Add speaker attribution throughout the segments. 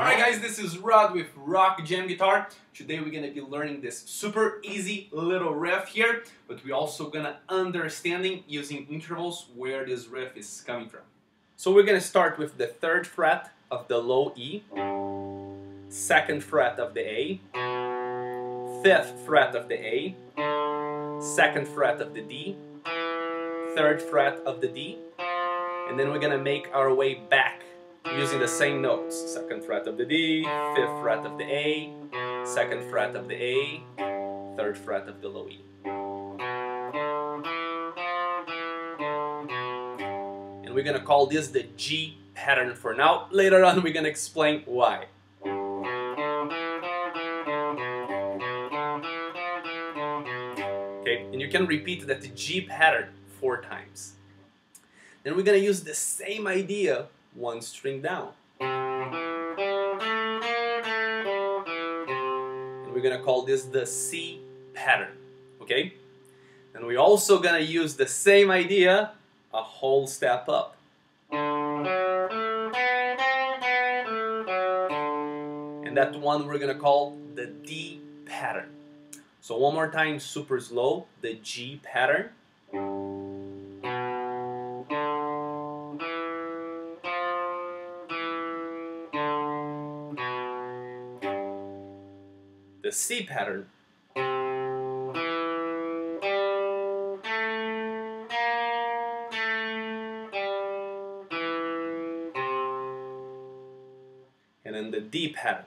Speaker 1: Alright guys, this is Rod with Rock Jam Guitar. Today we're gonna be learning this super easy little riff here, but we're also gonna understanding using intervals where this riff is coming from. So we're gonna start with the 3rd fret of the low E, 2nd fret of the A, 5th fret of the A, 2nd fret of the D, 3rd fret of the D, and then we're gonna make our way back using the same notes. 2nd fret of the D, 5th fret of the A, 2nd fret of the A, 3rd fret of the low E. And we're gonna call this the G pattern for now. Later on we're gonna explain why. Okay, and you can repeat that G pattern 4 times. Then we're gonna use the same idea 1 string down. And we're gonna call this the C pattern, okay? And we're also gonna use the same idea a whole step up. And that one we're gonna call the D pattern. So one more time, super slow, the G pattern. The C pattern. And then the D pattern.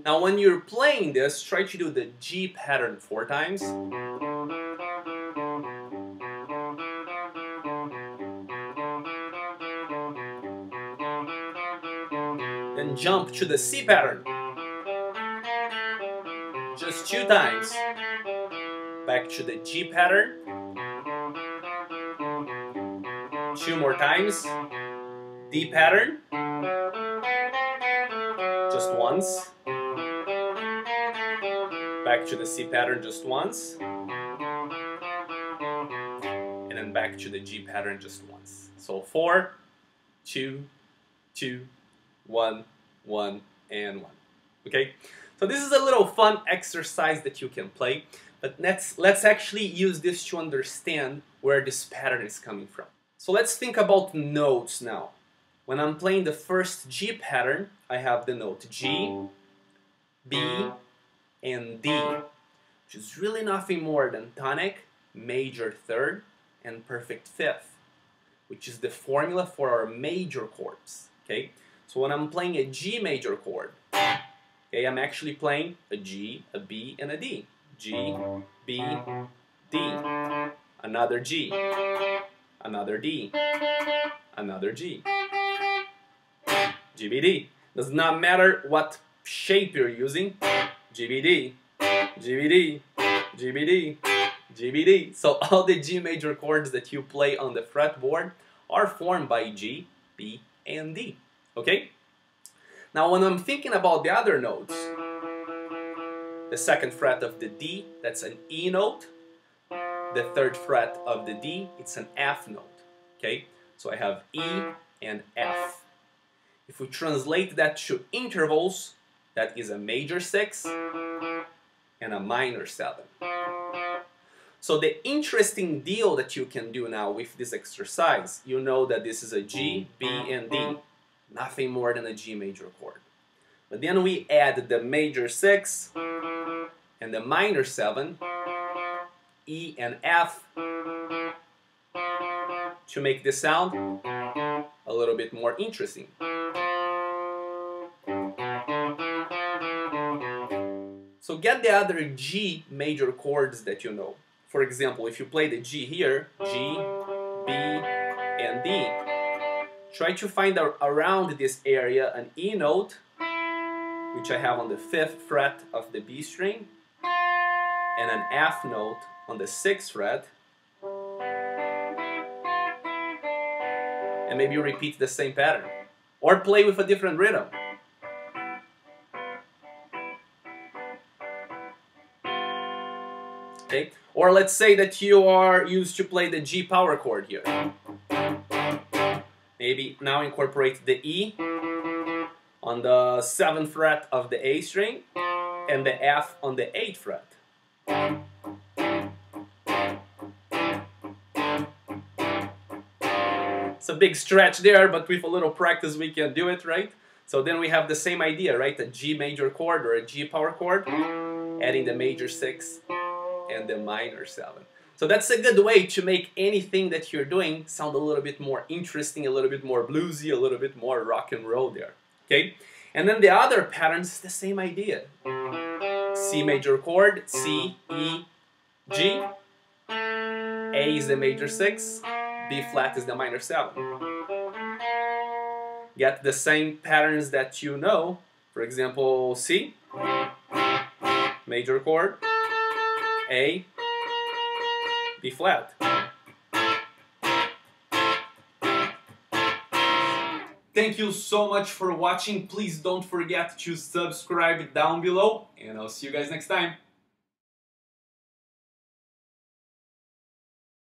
Speaker 1: Now when you're playing this, try to do the G pattern 4 times. Then jump to the C pattern. Just 2 times. Back to the G pattern. 2 more times. D pattern. Just once. Back to the C pattern just once. And then back to the G pattern just once. So 4, 2, 2, 1, 1, and 1. Okay? So this is a little fun exercise that you can play, but let's actually use this to understand where this pattern is coming from. So let's think about notes now. When I'm playing the first G pattern, I have the note G, B, and D, which is really nothing more than tonic, major 3rd, and perfect 5th, which is the formula for our major chords. Okay? So when I'm playing a G major chord, okay, I'm actually playing a G, a B, and a D. G, B, D. Another G. Another D. Another G. G, B, D. Does not matter what shape you're using. G, B, D. G, B, D. G, B, D. G, B, D. So all the G major chords that you play on the fretboard are formed by G, B, and D. Okay? Now when I'm thinking about the other notes, the 2nd fret of the D, that's an E note. The 3rd fret of the D, it's an F note. Okay? So I have E and F. If we translate that to intervals, that is a major 6 and a minor 7. So the interesting deal that you can do now with this exercise, you know that this is a G, B, and D. Nothing more than a G major chord. But then we add the major 6 and the minor 7, E and F, to make this sound a little bit more interesting. So get the other G major chords that you know. For example, if you play the G here, G, B, and D, try to find around this area an E note, which I have on the 5th fret of the B string, and an F note on the 6th fret, and maybe repeat the same pattern, or play with a different rhythm. Okay? Or let's say that you are used to play the G power chord here. Maybe now incorporate the E on the 7th fret of the A string and the F on the 8th fret. It's a big stretch there, but with a little practice we can do it, right? So then we have the same idea, right? A G major chord or a G power chord, adding the major 6 and the minor 7. So that's a good way to make anything that you're doing sound a little bit more interesting, a little bit more bluesy, a little bit more rock and roll there, okay? And then the other patterns is the same idea. C major chord, C, E, G. A is the major 6, B flat is the minor 7. Get the same patterns that you know. For example, C, major chord, A, B flat. Thank you so much for watching. Please don't forget to subscribe down below, and I'll see you guys next time.